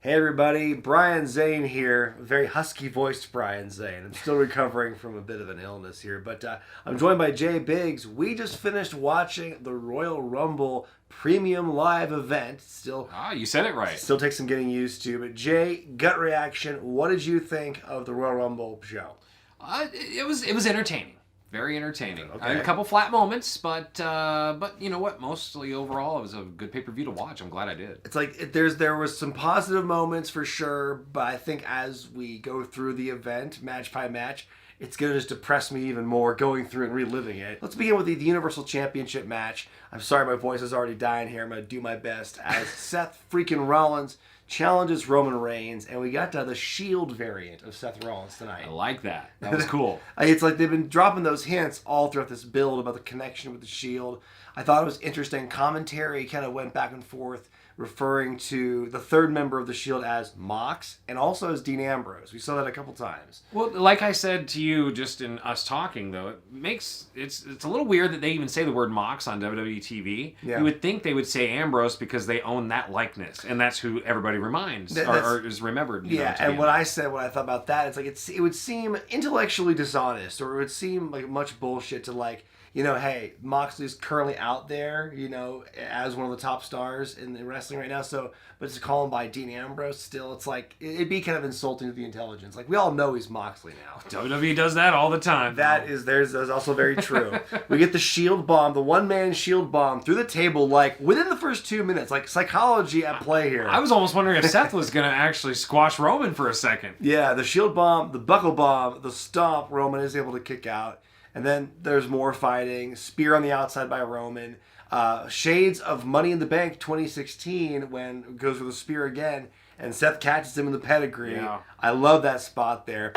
Hey everybody, Brian Zane here. Very husky voiced Brian Zane. I'm still recovering from a bit of an illness here, but I'm joined by Jay Biggs. We just finished watching the Royal Rumble Premium Live event. You said it right. Still takes some getting used to, but Jay, gut reaction. What did you think of the Royal Rumble show? It was entertaining. Very entertaining. Okay. A couple flat moments, but you know what? Mostly overall, it was a good pay-per-view to watch. I'm glad I did. It's like there was some positive moments for sure, but I think as we go through the event, match by match, it's going to just depress me even more going through and reliving it. Let's begin with the Universal Championship match. I'm sorry my voice is already dying here. I'm going to do my best as Seth freaking Rollins challenges Roman Reigns, and we got the Shield variant of Seth Rollins tonight. I like that. That was cool. It's like they've been dropping those hints all throughout this build about the connection with the Shield. I thought it was interesting. Commentary kind of went back and forth, referring to the third member of the Shield as Mox and also as Dean Ambrose. We saw that a couple times. Well, like I said to you just in us talking, though, it's a little weird that they even say the word Mox on WWE TV. Yeah. You would think they would say Ambrose because they own that likeness, and that's who everybody reminds or is remembered. Yeah, and what I thought about that, it's like it would seem intellectually dishonest, or it would seem like much bullshit to like, hey, Moxley's currently out there, as one of the top stars in wrestling right now. So, but to call him by Dean Ambrose, still, it's like it'd be kind of insulting to the intelligence. Like we all know he's Moxley now. WWE does that all the time. That's also very true. We get the Shield bomb, the one-man Shield bomb through the table, like within the first 2 minutes. Like psychology at play here. I was almost wondering if Seth was going to actually squash Roman for a second. Yeah, the Shield bomb, the buckle bomb, the stomp. Roman is able to kick out. And then there's more fighting. Spear on the outside by Roman. Shades of Money in the Bank 2016 when it goes for the spear again. And Seth catches him in the pedigree. Yeah. I love that spot there.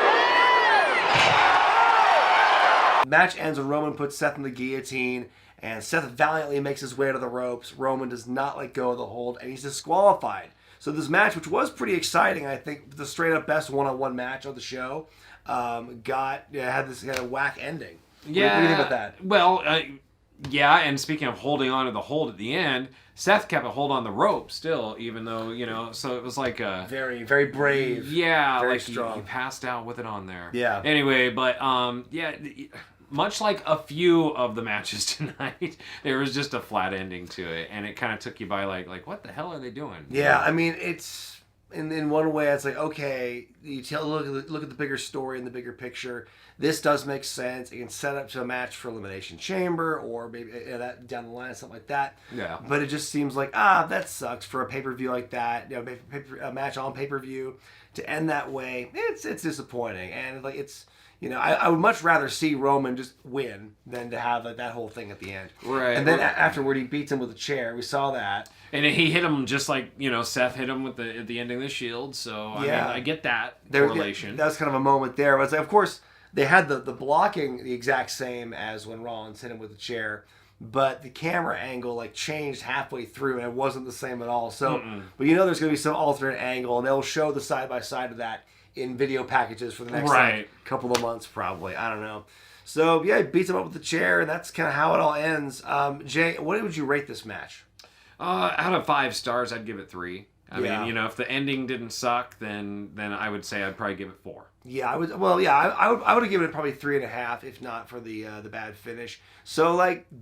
Match ends when Roman puts Seth in the guillotine. And Seth valiantly makes his way to the ropes. Roman does not let go of the hold. And he's disqualified. So this match, which was pretty exciting, I think the straight up best one-on-one match of the show, had this kind of whack ending. Yeah. What do you think about that? Well, yeah, and speaking of holding on to the hold at the end, Seth kept a hold on the rope still, even though, so it was like a... Very, very brave. Yeah, very like strong. He passed out with it on there. Yeah. Anyway, but, much like a few of the matches tonight, there was just a flat ending to it, and it kind of took you by like, what the hell are they doing? Yeah, I mean, it's... In one way, it's like, okay, look at the bigger story and the bigger picture. This does make sense. It can set up to a match for Elimination Chamber or maybe that down the line, something like that. Yeah. But it just seems like, that sucks for a pay-per-view like that. A match on pay-per-view to end that way. It's disappointing. And like it's... I would much rather see Roman just win than to have that whole thing at the end. Right. And then afterward, he beats him with a chair. We saw that. And he hit him just like, Seth hit him at the ending of the Shield. So, I mean, I get that correlation. That was kind of a moment there. But it's like, of course, they had the blocking the exact same as when Rollins hit him with the chair. But the camera angle changed halfway through, and it wasn't the same at all. So, But there's going to be some alternate angle, and they'll show the side-by-side of that in video packages for the next couple of months, probably. I don't know. So, yeah, he beats him up with the chair, and that's kind of how it all ends. Jay, what would you rate this match? Out of 5 stars, I'd give it 3. I Yeah. mean, if the ending didn't suck, then I would say I'd probably give it 4. Yeah, I would. Well, yeah, I would have given it probably 3.5, if not for the bad finish. So,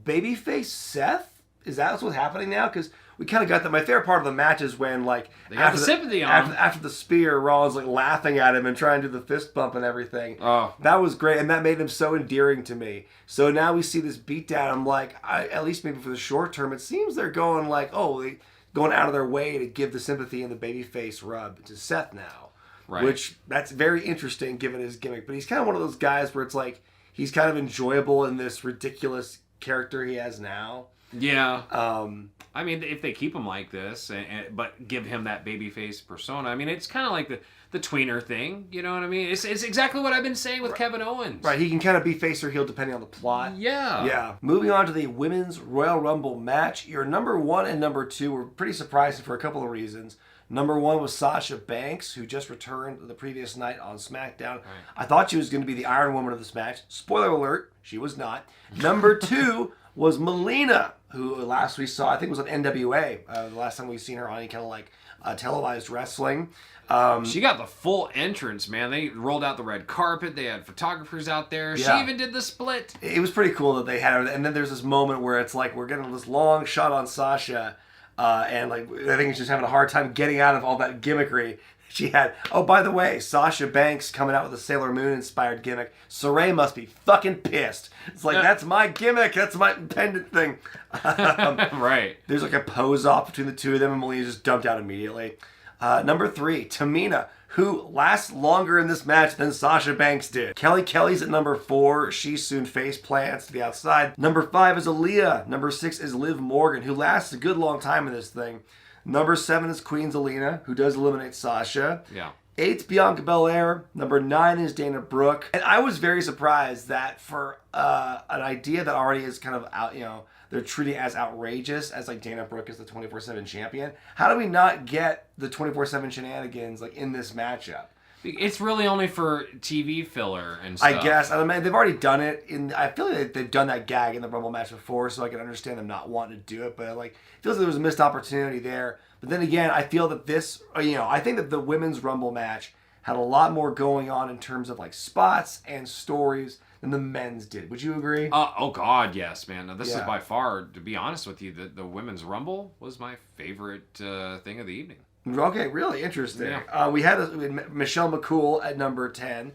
babyface Seth, is that what's happening now? Because we kind of got that. My favorite part of the match is when they got the sympathy on after the spear, Rollins laughing at him and trying to do the fist bump and everything. Oh, that was great, and that made him so endearing to me. So now we see this beatdown. I'm like, at least maybe for the short term, it seems they're going going out of their way to give the sympathy and the babyface rub to Seth now. Right. Which, that's very interesting given his gimmick. But he's kind of one of those guys where it's like, he's kind of enjoyable in this ridiculous character he has now. Yeah. I mean, if they keep him like this, but give him that babyface persona, I mean, it's kind of like the tweener thing. You know what I mean? It's exactly what I've been saying with Kevin Owens. Right. He can kind of be face or heel depending on the plot. Yeah. Yeah. Moving on to the Women's Royal Rumble match. Your number 1 and number 2 were pretty surprising for a couple of reasons. Number 1 was Sasha Banks, who just returned the previous night on SmackDown. Right. I thought she was going to be the Iron Woman of this match. Spoiler alert, she was not. Number 2 was Melina, who last we saw, I think it was on NWA. The last time we've seen her on any kind of televised wrestling. She got the full entrance, man. They rolled out the red carpet. They had photographers out there. Yeah. She even did the split. It was pretty cool that they had her. And then there's this moment where it's like we're getting this long shot on Sasha, and like I think she's having a hard time getting out of all that gimmickry. She had, oh, by the way, Sasha Banks coming out with a Sailor Moon inspired gimmick. Saray must be fucking pissed. It's like, that's my gimmick. That's my pendant thing. Right. There's like a pose off between the two of them, and Melina just dumped out immediately. Number 3, Tamina, who lasts longer in this match than Sasha Banks did. Kelly's at number 4. She soon face plants to the outside. Number 5 is Aaliyah. Number 6 is Liv Morgan, who lasts a good long time in this thing. Number 7 is Queen Zelina, who does eliminate Sasha. Yeah. 8's Bianca Belair. Number 9 is Dana Brooke. And I was very surprised that for an idea that already is kind of out, they're treating it as outrageous as like Dana Brooke is the 24/7 champion. How do we not get the 24/7 shenanigans like in this matchup? It's really only for TV filler and stuff. I guess. I mean, they've already done it. I feel like they've done that gag in the Rumble match before, so I can understand them not wanting to do it. But like, it feels like there was a missed opportunity there. But then again, I feel that this, I think that the women's Rumble match had a lot more going on in terms of like spots and stories than the men's did. Would you agree? Oh God, yes, man. Now, this is by far, to be honest with you, the women's Rumble was my favorite thing of the evening. Okay, really interesting. Yeah. We had Michelle McCool at number 10.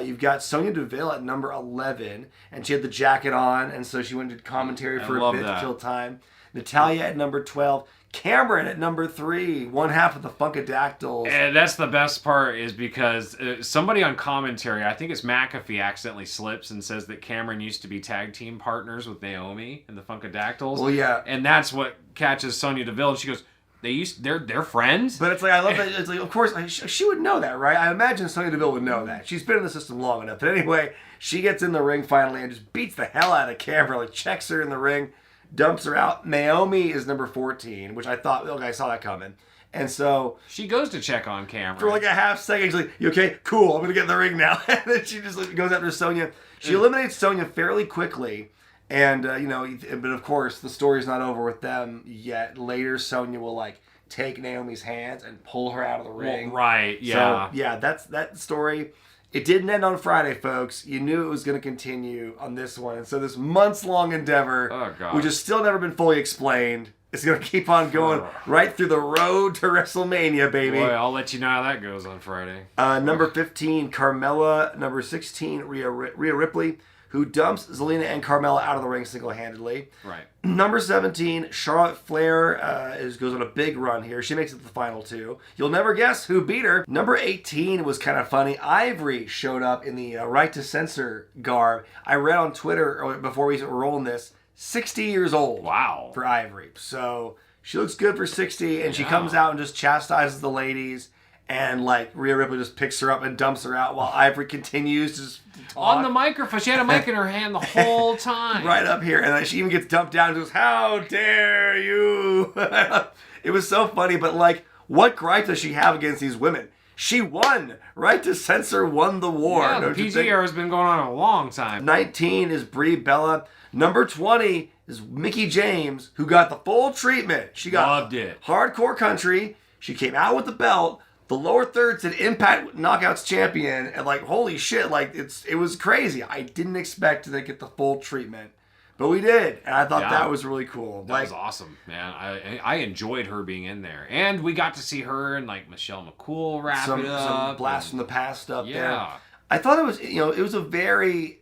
You've got Sonya Deville at number 11, and she had the jacket on, and so she went to commentary for a bit to kill time. Natalya at number 12. Cameron at number 3, one half of the Funkadactyls. And that's the best part is because somebody on commentary, I think it's McAfee, accidentally slips and says that Cameron used to be tag team partners with Naomi and the Funkadactyls. Well, yeah. And that's what catches Sonya Deville, and she goes, they're friends? But it's like, I love that. It's like, of course, she would know that, right? I imagine Sonya Deville would know that. She's been in the system long enough. But anyway, she gets in the ring finally and just beats the hell out of Cameron, like checks her in the ring, dumps her out. Naomi is number 14, which I thought, okay, I saw that coming. And so she goes to check on Cameron. For like a half second, she's like, you okay? Cool, I'm going to get in the ring now. And then she just goes after Sonya. She eliminates Sonya fairly quickly. And, but of course, the story's not over with them yet. Later, Sonya will like take Naomi's hands and pull her out of the ring. Well, right, yeah. So, yeah, that's that story. It didn't end on Friday, folks. You knew it was going to continue on this one. And so this months-long endeavor, which has still never been fully explained, is going to keep on going right through the road to WrestleMania, baby. Boy, I'll let you know how that goes on Friday. Number 15, Carmella. Number 16, Rhea Ripley, who dumps Zelina and Carmella out of the ring single-handedly. Right. Number 17, Charlotte Flair goes on a big run here. She makes it to the final 2. You'll never guess who beat her. Number 18 was kind of funny. Ivory showed up in the Right to Censor garb. I read on Twitter before we were rolling this, 60 years old. Wow. For Ivory. So she looks good for 60, and she comes out and just chastises the ladies. And like Rhea Ripley just picks her up and dumps her out while Ivory continues to just talk. On the microphone. She had a mic in her hand the whole time. Right up here. And then she even gets dumped down and goes, how dare you? It was so funny, but like, what gripe does she have against these women? She won. Right to Censor won the war. Yeah, the PG era has been going on a long time. 19 is Brie Bella. Number 20 is Mickie James, who got the full treatment. She got Loved it. Hardcore Country. She came out with the belt. The lower third said Impact Knockouts champion, and like, holy shit, like it was crazy. I didn't expect to get the full treatment, but we did, and I thought that was really cool. That was awesome, man. I enjoyed her being in there, and we got to see her and like Michelle McCool wrap it up. Some blast from the past stuff there. I thought it was, it was a very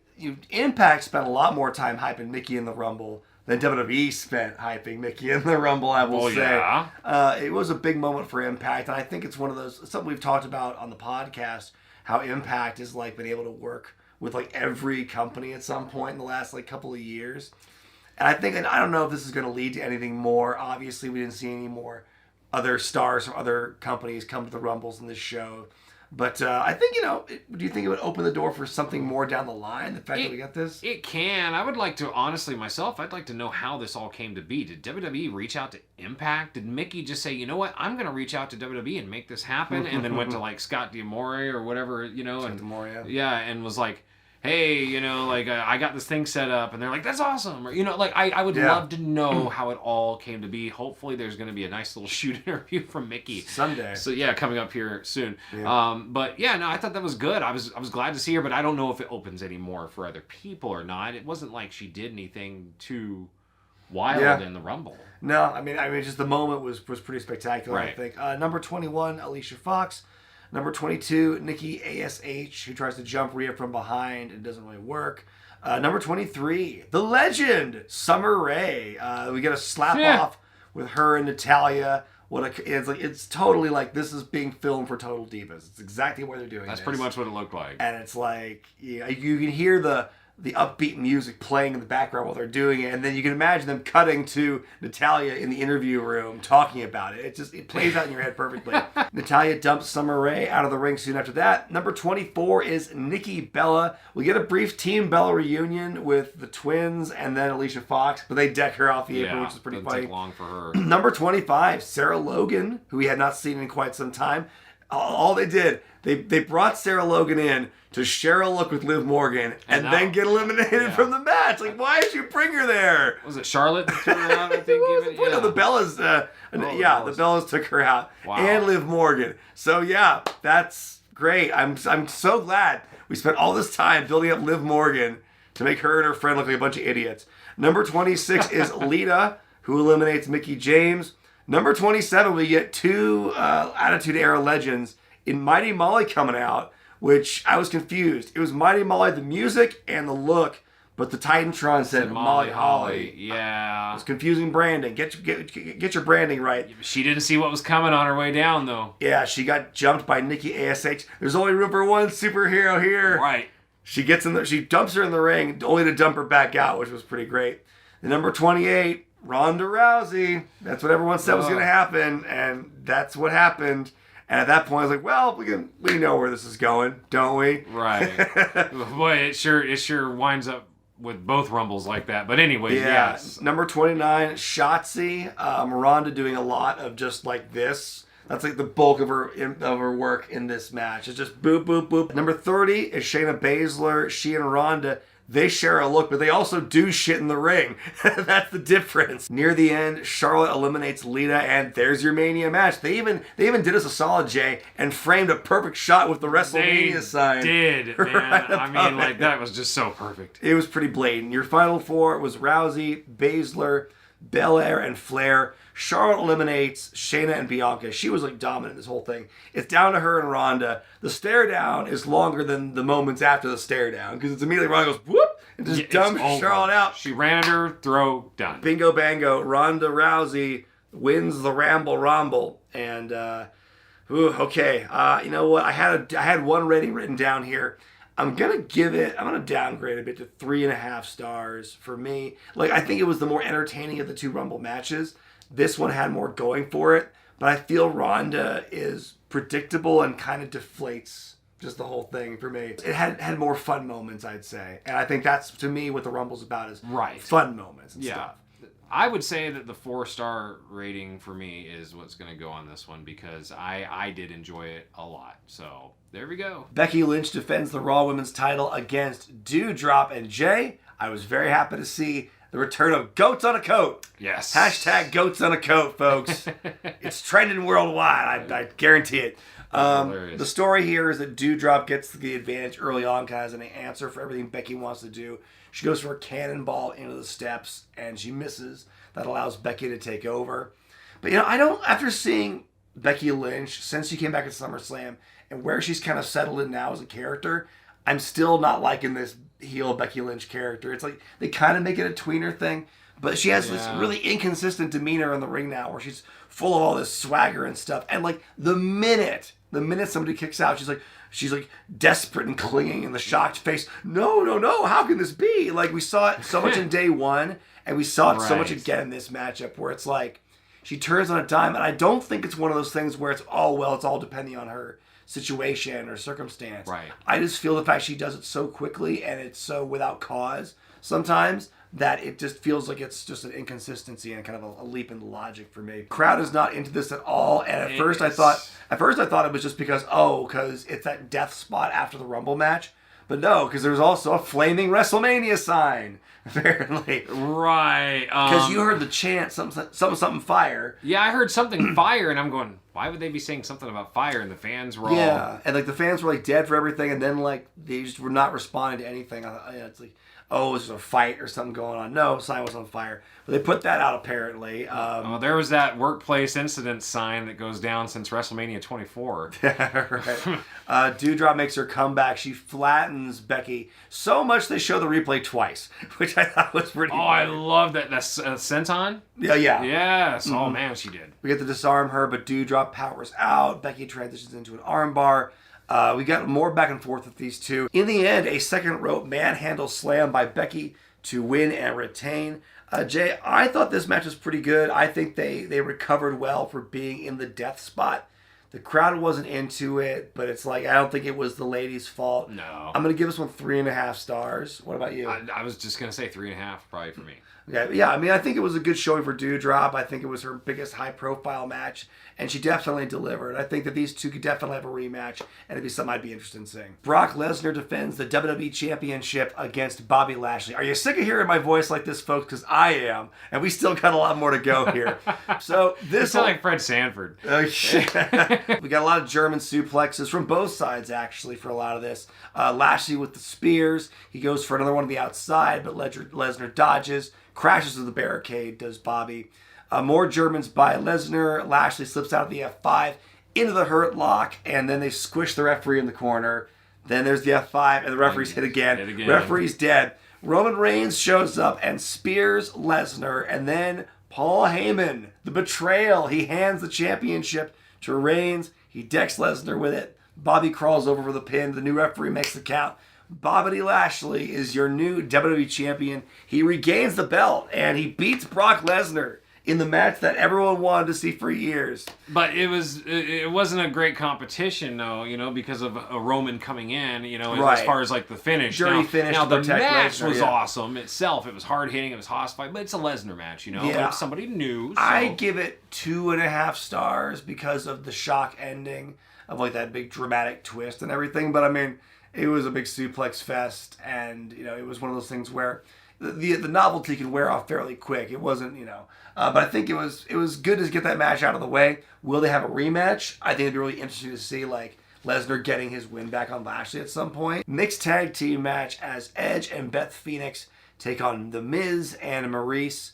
Impact spent a lot more time hyping Mickie in the Rumble than WWE spent hyping Mickie in the Rumble, I will say. Yeah. It was a big moment for Impact, and I think it's one of those, something we've talked about on the podcast, how Impact has like been able to work with like every company at some point in the last like couple of years. And I don't know if this is going to lead to anything more. Obviously, we didn't see any more other stars from other companies come to the Rumbles in this show. But I think, do you think it would open the door for something more down the line, the fact that we got this? It can. I would like to, honestly, myself, I'd like to know how this all came to be. Did WWE reach out to Impact? Did Mickie just say, you know what, I'm going to reach out to WWE and make this happen? And then went to, like, Scott D'Amore or whatever, Scott D'Amore, Yeah, and was like, hey, like I got this thing set up, and they're like, that's awesome, or like I would love to know how it all came to be. Hopefully there's going to be a nice little shoot interview from Mickey someday. So yeah, coming up here soon. But yeah, no, I thought that was good. I was glad to see her, but I don't know if it opens anymore for other people or not. It wasn't like she did anything too wild in the Rumble. No, I mean, just the moment was pretty spectacular. Right. I think number 21, Alicia Fox. Number 22, Nikki ASH, who tries to jump Rhea from behind and doesn't really work. Number 23, the legend, Summer Rae. We get a slap off with her and Natalya. It's totally like this is being filmed for Total Divas. It's exactly what they're doing. That's pretty much what it looked like. And it's like you can hear the upbeat music playing in the background while they're doing it, and then you can imagine them cutting to Natalya in the interview room talking about it. It plays out in your head perfectly. Natalya dumps Summer Rae out of the ring soon after that. Number 24 is Nikki Bella. We get a brief Team Bella reunion with the twins and then Alicia Fox, but they deck her off the apron, which is pretty funny. Take long for her. Number 25, Sarah Logan, who we had not seen in quite some time. All they did, they brought Sarah Logan in to share a look with Liv Morgan and then get eliminated from the match. Like, why did you bring her there? Was it Charlotte that took her out, I think? No, the Bellas, the Bellas took her out. Wow. And Liv Morgan. So, yeah, that's great. I'm so glad we spent all this time building up Liv Morgan to make her and her friend look like a bunch of idiots. Number 26 is Lita, who eliminates Mickie James. Number 27, we get two Attitude Era legends in Mighty Molly coming out, which I was confused. It was Mighty Molly, the music and the look, but the Titantron said Molly Holly. Yeah. It's confusing branding. Get your branding right. She didn't see what was coming on her way down, though. Yeah, she got jumped by Nikki ASH. There's only room for one superhero here. Right. She dumps her in the ring, only to dump her back out, which was pretty great. And number 28, Ronda Rousey. That's what everyone said was going to happen, and that's what happened. And at that point, I was like, well, we know where this is going, don't we? Right. Boy, it sure winds up with both Rumbles like that. But anyway, yes. Number 29, Shotzi. Ronda doing a lot of just like this. That's like the bulk of her work in this match. It's just boop, boop, boop. Number 30 is Shayna Baszler. She and Ronda, they share a look, but they also do shit in the ring. That's the difference. Near the end, Charlotte eliminates Lita, and there's your Mania match. They even did us a solid, Jay, and framed a perfect shot with the WrestleMania sign. They did, man. Right, I mean, like, that was just so perfect. It was pretty blatant. Your final four was Rousey, Baszler, Belair, and Flair. Charlotte eliminates Shayna and Bianca. She was like dominant in this whole thing. It's down to her and Ronda. The stare down is longer than the moments after the stare down because it's immediately Ronda goes whoop and just dumps Charlotte out. She ran at her, throw, done. Bingo bango. Ronda Rousey wins the Rumble. And okay. You know what? I had one rating written down here. I'm gonna downgrade a bit to 3.5 stars for me. Like, I think it was the more entertaining of the two Rumble matches. This one had more going for it, but I feel Ronda is predictable and kind of deflates just the whole thing for me. It had more fun moments, I'd say. And I think that's, to me, what the Rumble's about is fun moments and stuff. I would say that the 4-star rating for me is what's going to go on this one because I did enjoy it a lot. So there we go. Becky Lynch defends the Raw Women's title against Doudrop and Jay. I was very happy to see the return of Goats on a Coat. Yes. Hashtag Goats on a Coat, folks. It's trending worldwide. I guarantee it. The story here is that Doudrop gets the advantage early on, kind of as an answer for everything Becky wants to do. She goes for a cannonball into the steps, and she misses. That allows Becky to take over. But, after seeing Becky Lynch, since she came back at SummerSlam, and where she's kind of settled in now as a character, I'm still not liking this heel Becky Lynch character. It's like they kind of make it a tweener thing, but she has this really inconsistent demeanor in the ring now where she's full of all this swagger and stuff. And like the minute somebody kicks out, she's like desperate and clinging in the shocked face. No, how can this be? Like, we saw it so much in day one, and we saw it so much again in this matchup where it's like she turns on a dime, and I don't think it's one of those things where it's all depending on her situation or circumstance. Right. I just feel the fact she does it so quickly and it's so without cause sometimes that it just feels like it's just an inconsistency and kind of a leap in logic for me. Crowd is not into this at all, and at first I thought it was just because it's that death spot after the Rumble match. But no, because there's also a flaming WrestleMania sign, apparently. Right. Because you heard the chant, something fire. Yeah, I heard something fire, and I'm going, why would they be saying something about fire? And the fans were all... Yeah, and like the fans were like dead for everything, and then like they just were not responding to anything. It's like, oh, was there a fight or something going on? No, sign was on fire. But they put that out apparently. There was that workplace incident sign that goes down since WrestleMania 24. Right. Doudrop makes her comeback. She flattens Becky so much they show the replay twice, which I thought was pretty. Oh, I love that. That's senton. Yeah. Yes. Oh man, she did. We get to disarm her, but Doudrop powers out. Becky transitions into an armbar. We got more back and forth with these two. In the end, a second rope manhandle slam by Becky to win and retain. Jay, I thought this match was pretty good. I think they recovered well for being in the death spot. The crowd wasn't into it, but it's like, I don't think it was the ladies' fault. No. I'm going to give this one 3.5 stars. What about you? I was just going to say 3.5 probably for me. Okay, yeah, I mean, I think it was a good showing for Doudrop. I think it was her biggest high-profile match, and she definitely delivered. I think that these two could definitely have a rematch, and it'd be something I'd be interested in seeing. Brock Lesnar defends the WWE Championship against Bobby Lashley. Are you sick of hearing my voice like this, folks? Because I am, and we still got a lot more to go here. So this You sound like Fred Sanford. Oh, shit. We got a lot of German suplexes from both sides, actually, for a lot of this. Lashley with the spears. He goes for another one on the outside, but Lesnar dodges. Crashes to the barricade, does Bobby. More Germans by Lesnar. Lashley slips out of the F5 into the hurt lock, and then they squish the referee in the corner. Then there's the F5, and the referee's hit again. Referee's dead. Roman Reigns shows up and spears Lesnar, and then Paul Heyman, the betrayal. He hands the championship to Reigns. He decks Lesnar with it. Bobby crawls over for the pin. The new referee makes the count. Bobby Lashley is your new WWE champion. He regains the belt, and he beats Brock Lesnar in the match that everyone wanted to see for years. But it wasn't a great competition, though, because of a Roman coming in, right. As far as like the finish. Dirty finish. Now the match Lesnar, was awesome itself. It was hard hitting. It was hostile, but it's a Lesnar match, Yeah. It's somebody new. So. I give it 2.5 stars because of the shock ending of like that big dramatic twist and everything. But I mean, it was a big suplex fest, and it was one of those things where the novelty can wear off fairly quick. It wasn't, but I think it was good to get that match out of the way. Will they have a rematch? I think it'd be really interesting to see like Lesnar getting his win back on Lashley at some point. Mixed tag team match as Edge and Beth Phoenix take on The Miz and Maryse.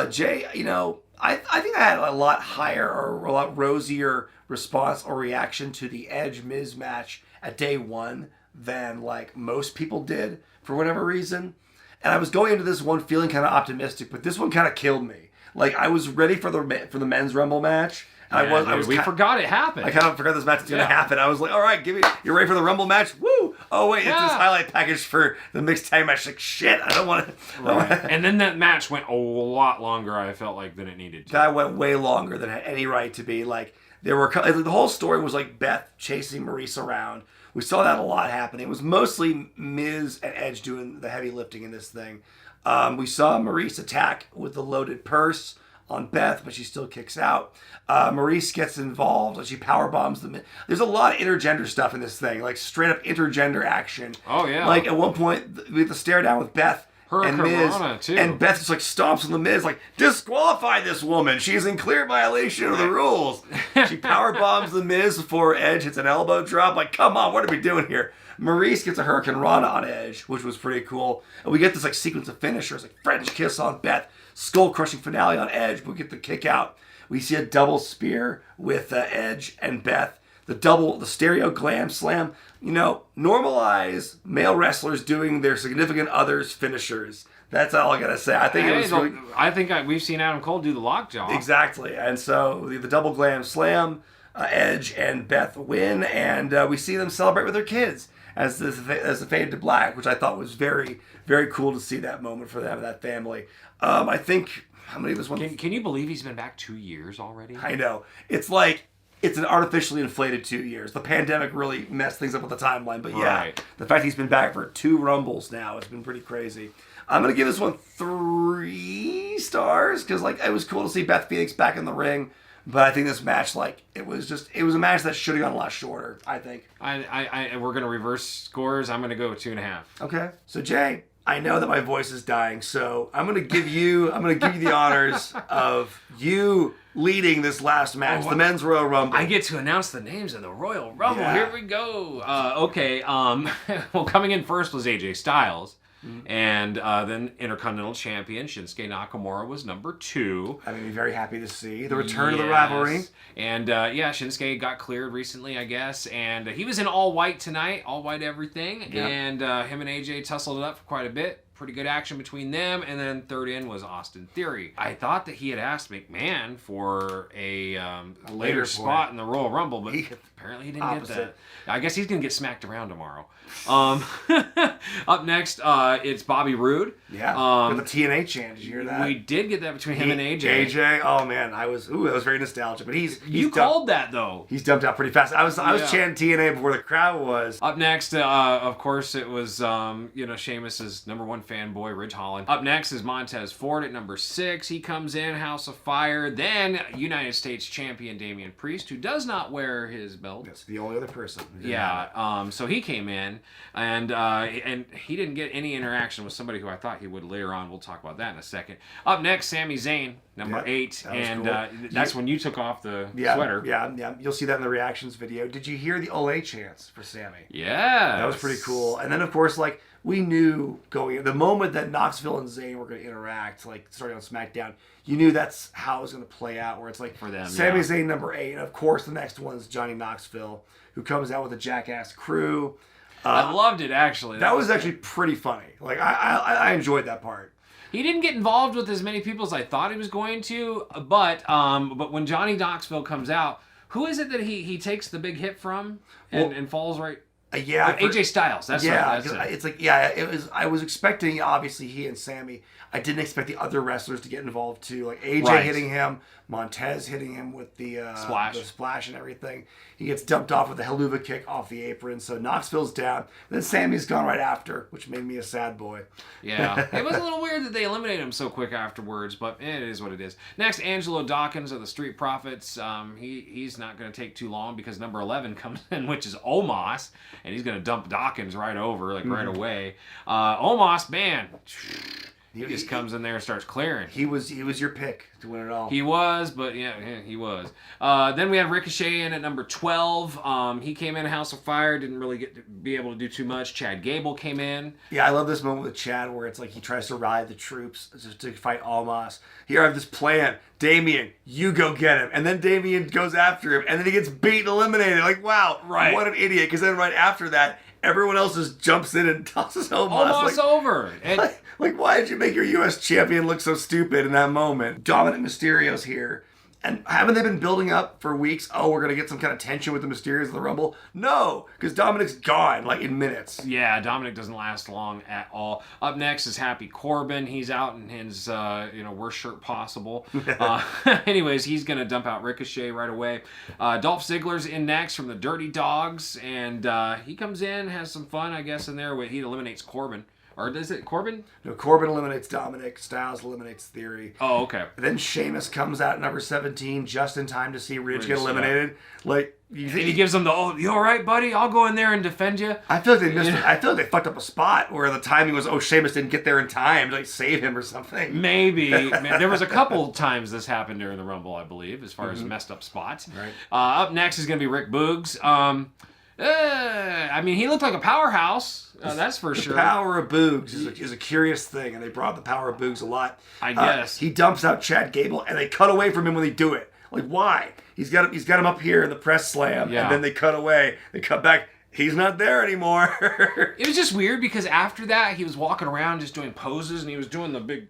Jay, I think I had a lot higher or a lot rosier response or reaction to the Edge Miz match at day one than like most people did for whatever reason. And I was going into this one feeling kind of optimistic, but this one kind of killed me. Like I was ready for the men's Rumble match. We forgot it happened. I kind of forgot this match was going to happen. I was like, all right, you're ready for the Rumble match? Woo! Oh wait, it's this highlight package for the mixed tag match. Like shit, I don't want to. Right. And then that match went a lot longer. I felt like than it needed to. That went way longer than it had any right to be. Like the whole story was like Beth chasing Maryse around. We saw that a lot happening. It was mostly Miz and Edge doing the heavy lifting in this thing. We saw Maryse attack with the loaded purse on Beth, but she still kicks out. Maryse gets involved and she powerbombs the Miz. There's a lot of intergender stuff in this thing, like straight up intergender action. Oh, yeah. Like at one point, we have to stare down with Beth. And Miz, too. And Beth just like stomps on the Miz, like, disqualify this woman. She's in clear violation of the rules. She power bombs the Miz before Edge hits an elbow drop. Like, come on, what are we doing here? Maryse gets a Hurricane Rana on Edge, which was pretty cool. And we get this like sequence of finishers, like French kiss on Beth, skull crushing finale on Edge. We get the kick out. We see a double spear with Edge and Beth. The stereo glam slam. Normalize male wrestlers doing their significant others' finishers. That's all I gotta say. I think we've seen Adam Cole do the lockjaw. Exactly, and so the double glam slam, Edge and Beth win, and we see them celebrate with their kids as the fade to black, which I thought was very, very cool to see that moment for them, that family. I think how many of this one? Can you believe he's been back 2 years already? I know. It's like. It's an artificially inflated 2 years. The pandemic really messed things up with the timeline. But yeah, right. The fact he's been back for 2 Rumbles now has been pretty crazy. I'm going to give this one 3 stars because like it was cool to see Beth Phoenix back in the ring But I think this match, like, it was a match that should have gone a lot shorter, I think. We're going to reverse scores. I'm going to go with 2.5. Okay. So, Jay, I know that my voice is dying, so I'm going to give you the honors of you leading this last match, the Men's Royal Rumble. I get to announce the names of the Royal Rumble. Yeah. Here we go. Okay. Well, coming in first was AJ Styles. And then Intercontinental Champion Shinsuke Nakamura was number 2. I'm going to be very happy to see the return of the rivalry. And Shinsuke got cleared recently, I guess. And he was in all white tonight, all white everything. Yep. And him and AJ tussled it up for quite a bit. Pretty good action between them. And then third in was Austin Theory. I thought that he had asked McMahon for a later spot in the Royal Rumble, but apparently he didn't get that. I guess he's going to get smacked around tomorrow. Up next, it's Bobby Roode. Yeah, with the TNA chant. Did you hear that? We did get that between him and AJ. AJ, oh man, that was very nostalgic. But you called that though. He's dumped out pretty fast. I was chanting TNA before the crowd was. Up next, of course, it was Sheamus's number 1 fanboy, Ridge Holland. Up next is Montez Ford at number 6. He comes in, House of Fire. Then United States Champion Damian Priest, who does not wear his belt. That's the only other person. Yeah. So he came in, and he didn't get any interaction with somebody who I thought he would later on. We'll talk about that in a second. Up next, Sami Zayn, number 8, and cool. That's when you took off the sweater. Yeah. You'll see that in the reactions video. Did you hear the Olay chants for Sami? Yeah. That was pretty cool. And then, of course, like, we knew the moment that Knoxville and Zayn were going to interact, like, starting on SmackDown, you knew that's how it was going to play out, where it's like, for them, Sami Zayn, number 8, and of course the next one is Johnny Knoxville, who comes out with a Jackass crew. I loved it, actually. That was actually pretty funny. Like, I enjoyed that part. He didn't get involved with as many people as I thought he was going to, but when Johnny Knoxville comes out, who is it that he takes the big hit from and falls right? AJ Styles. That's right. That's it. It's like, it was. I was expecting, obviously, he and Sami. I didn't expect the other wrestlers to get involved too, like AJ hitting him, Montez hitting him with the splash and everything. He gets dumped off with a Helluva kick off the apron, so Knoxville's down. Then Sami's gone right after, which made me a sad boy. Yeah, it was a little weird that they eliminated him so quick afterwards, but it is what it is. Next, Angelo Dawkins of the Street Profits. He's not going to take too long because number 11 comes in, which is Omos, and he's going to dump Dawkins right over, right away. Omos, man. He just comes in there and starts clearing. He was your pick to win it all. He was, but yeah, he was. Then we had Ricochet in at number 12. He came in House of Fire, didn't really be able to do too much. Chad Gable came in. Yeah, I love this moment with Chad where it's like he tries to ride the troops to fight Almas. Here I have this plan. Damian, you go get him. And then Damian goes after him, and then he gets beat and eliminated. Like, wow, what an idiot. Because then right after that, everyone else just jumps in and tosses Omos over. And like, why did you make your U.S. champion look so stupid in that moment? Dominic Mysterio's here. And haven't they been building up for weeks? Oh, we're going to get some kind of tension with the Mysterios in the Rumble? No, because Dominic's gone, like, in minutes. Yeah, Dominic doesn't last long at all. Up next is Happy Corbin. He's out in his, worst shirt possible. Anyways, he's going to dump out Ricochet right away. Dolph Ziggler's in next from the Dirty Dogs. And he comes in, has some fun, I guess, in there. He eliminates Corbin. Or is it Corbin? No, Corbin eliminates Dominic. Styles eliminates Theory. Oh, okay. Then Sheamus comes out at number 17 just in time to see Ridge get eliminated. Yeah. Like, and he gives him you all right, buddy? I'll go in there and defend you. I feel like they missed it. I feel like they fucked up a spot where the timing was, Sheamus didn't get there in time to save him or something. Maybe. There was a couple times this happened during the Rumble, I believe, as far as messed up spots. Right. Up next is going to be Rick Boogs. He looked like a powerhouse. That's for sure. The power of Boogs is a curious thing, and they brought the power of Boogs a lot. I guess. He dumps out Chad Gable, and they cut away from him when they do it. Like, why? He's got him up here in the press slam, and then they cut away. They cut back. He's not there anymore. It was just weird because after that, he was walking around just doing poses, and he was doing the big...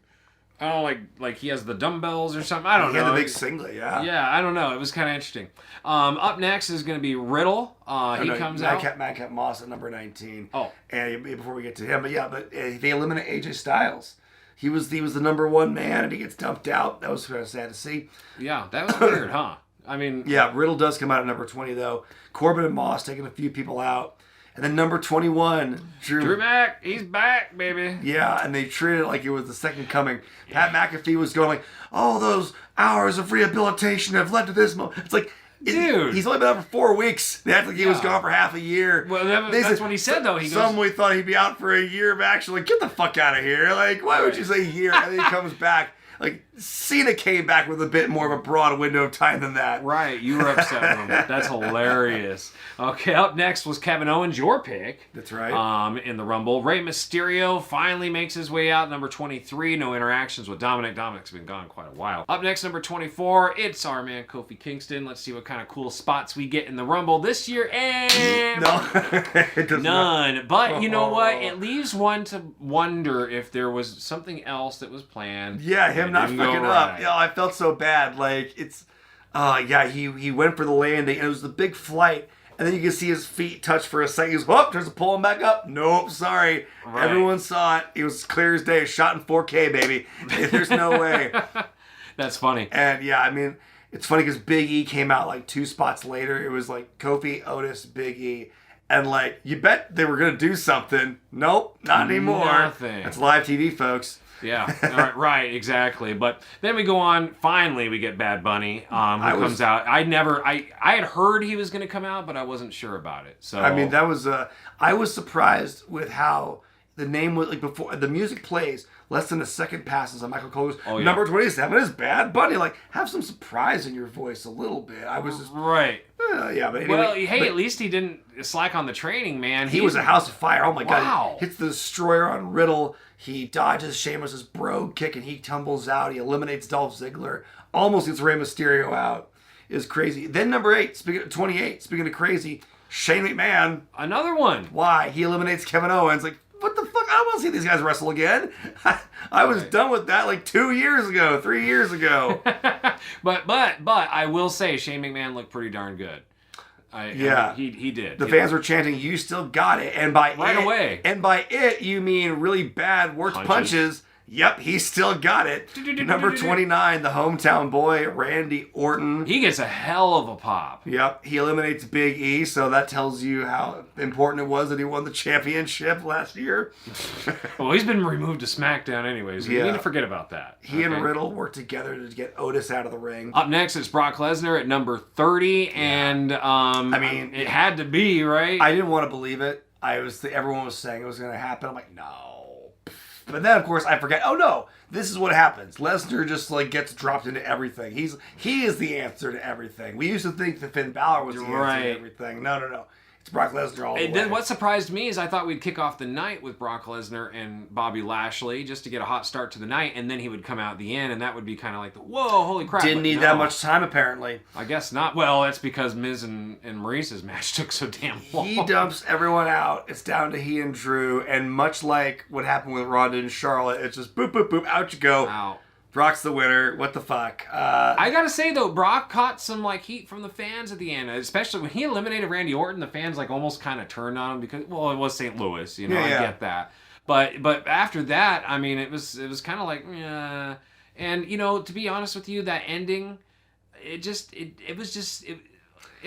I don't know, like he has the dumbbells or something. I don't know. He had the big singlet, yeah. Yeah, I don't know. It was kind of interesting. Up next is going to be Riddle. Comes out. Madcap Moss at number 19. Oh. And before we get to him, but they eliminate AJ Styles. He was the number 1 man, and he gets dumped out. That was kind of sad to see. Yeah, that was weird, huh? Yeah, Riddle does come out at number 20, though. Corbin and Moss taking a few people out. And then number 21, Drew Mac, he's back, baby. Yeah, and they treated it like it was the second coming. Pat McAfee was going like, "Oh, those hours of rehabilitation have led to this moment." It's like, dude, he's only been out for 4 weeks. They act like he was gone for half a year. Well, that's what he said, though. Some we thought he'd be out for a year of action. Like, get the fuck out of here. Like, why would you say a year? And then he comes back. Like, Cena came back with a bit more of a broad window of time than that. Right, you were upset with him. That's hilarious. Okay, up next was Kevin Owens, your pick. That's right. In the Rumble. Rey Mysterio finally makes his way out, number 23. No interactions with Dominic. Dominic's been gone quite a while. Up next, number 24, it's our man Kofi Kingston. Let's see what kind of cool spots we get in the Rumble this year. And none. But you know what? It leaves one to wonder if there was something else that was planned. Yeah, him not fucking up. Yeah, I felt so bad. Like, it's, he went for the landing, and it was the big flight, and then you can see his feet touch for a second. He goes, "Whoop," tries to pull him back up. Nope, sorry. Right. Everyone saw it. It was clear as day. Shot in 4K, baby. There's no way. That's funny. And yeah, I mean, it's funny because Big E came out like 2 spots later. It was like Kofi, Otis, Big E. And like, you bet they were going to do something. Nope, not anymore. Nothing. It's live TV, folks. Yeah, right, exactly. But then we go on. Finally, we get Bad Bunny, who comes out. I had heard he was going to come out, but I wasn't sure about it. So I mean, that was I was surprised with how the name was, like, before the music plays. Less than a second passes, and Michael Cole goes, "Number 27 is Bad Bunny." Like, have some surprise in your voice a little bit. I was just right. Yeah, but anyway, well, hey, at least he didn't slack on the training, man. He was a house of fire. Oh my God! He hits the destroyer on Riddle. He dodges Sheamus' brogue kick, and he tumbles out. He eliminates Dolph Ziggler. Almost gets Rey Mysterio out. It was crazy. Then number 8, speaking of 28, speaking of crazy, Shane McMahon. Another one. Why? He eliminates Kevin Owens. Like, what the fuck? I don't want to see these guys wrestle again. I was done with that like 2 years ago, 3 years ago. but I will say Shane McMahon looked pretty darn good. I mean, he did. The fans were chanting, "You still got it," and by away. And by it, you mean really bad worked punches. Yep, he still got it. Number 29, the hometown boy, Randy Orton. He gets a hell of a pop. Yep, he eliminates Big E, so that tells you how important it was that he won the championship last year. Well, he's been removed to SmackDown anyways. So you need to forget about that. He and Riddle worked together to get Otis out of the ring. Up next is Brock Lesnar at number 30, and I mean, it had to be, right? I didn't want to believe it. Everyone was saying it was going to happen. I'm like, no. But then, of course, I forget. Oh no, this is what happens. Lesnar just like gets dropped into everything. He is the answer to everything. We used to think that Finn Balor was the answer to everything. No. It's Brock Lesnar all the way. Then what surprised me is I thought we'd kick off the night with Brock Lesnar and Bobby Lashley just to get a hot start to the night, and then he would come out at the end, and that would be kind of like, whoa, holy crap. Didn't need that much time, apparently. I guess not. Well, that's because Miz and Maryse's match took so damn long. He dumps everyone out. It's down to he and Drew, and much like what happened with Ronda and Charlotte, it's just boop, boop, boop, out you go. Out. Brock's the winner. What the fuck? I gotta say though, Brock caught some like heat from the fans at the end, especially when he eliminated Randy Orton. The fans like almost kind of turned on him because, well, it was St. Louis, you know. I get that, but after that, I mean, it was kind of like, yeah. And you know, to be honest with you, that ending, it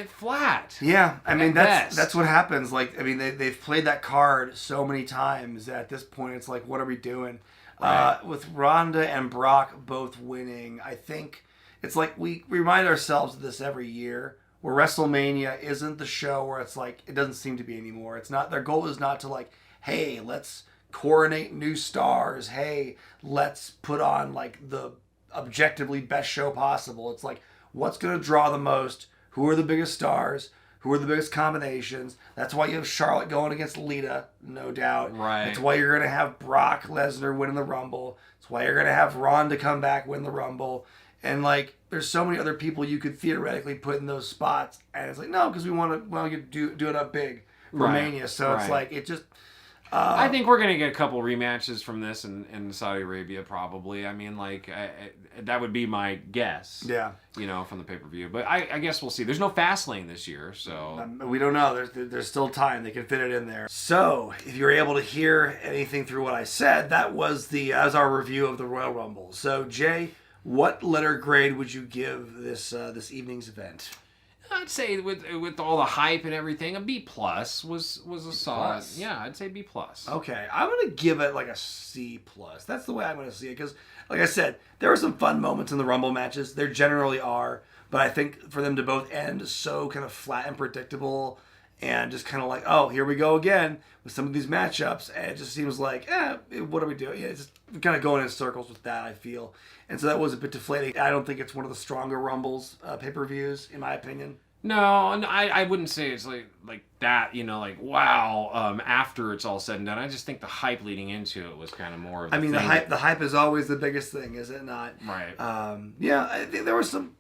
flat. Yeah, I mean that's what happens. Like, I mean, they've played that card so many times that at this point it's like, what are we doing? Right. With Ronda and Brock both winning, I think it's like we remind ourselves of this every year, where WrestleMania isn't the show where it's like, it doesn't seem to be anymore. It's not, their goal is not to like, hey, let's coronate new stars. Hey, let's put on like the objectively best show possible. It's like, what's going to draw the most? Who are the biggest stars? Who are the biggest combinations? That's why you have Charlotte going against Lita, no doubt. Right. That's why you're going to have Brock Lesnar winning the Rumble. That's why you're going to have Ronda come back, win the Rumble. And, like, there's so many other people you could theoretically put in those spots. And it's like, no, because we want to do it up big for Mania. So it's like, it just... I think we're going to get a couple rematches from this in Saudi Arabia, probably. I mean, like, that would be my guess. Yeah. You know, from the pay-per-view. But I guess we'll see. There's no Fastlane this year, so... we don't know. There's still time. They can fit it in there. So, if you're able to hear anything through what I said, that was our review of the Royal Rumble. So, Jay, what letter grade would you give this evening's event? I'd say with all the hype and everything, a B plus was a solid. Plus? Yeah, I'd say B plus. Okay, I'm gonna give it like a C plus. That's the way I'm gonna see it because, like I said, there were some fun moments in the Rumble matches. There generally are, but I think for them to both end so kind of flat and predictable, and just kind of like, oh, here we go again with some of these matchups, and it just seems like, what are we doing? Yeah, it's just kind of going in circles with that, I feel, and so that was a bit deflating. I don't think it's one of the stronger Rumbles pay-per-views, in my opinion. No, I wouldn't say it's like that, like wow, after it's all said and done. I just think the hype leading into it was kind of more of the thing. The hype is always the biggest thing, is it not? Right. Yeah, I think there were some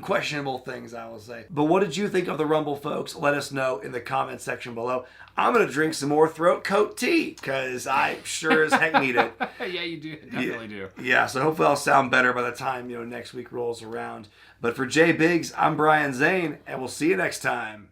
questionable things, I will say. But what did you think of the Rumble, folks? Let us know in the comment section below. I'm going to drink some more throat coat tea, because I sure as heck need it. Yeah, you do. Definitely do. Yeah, so hopefully I'll sound better by the time, next week rolls around. But for Jay Biggs, I'm Brian Zane, and we'll see you next time.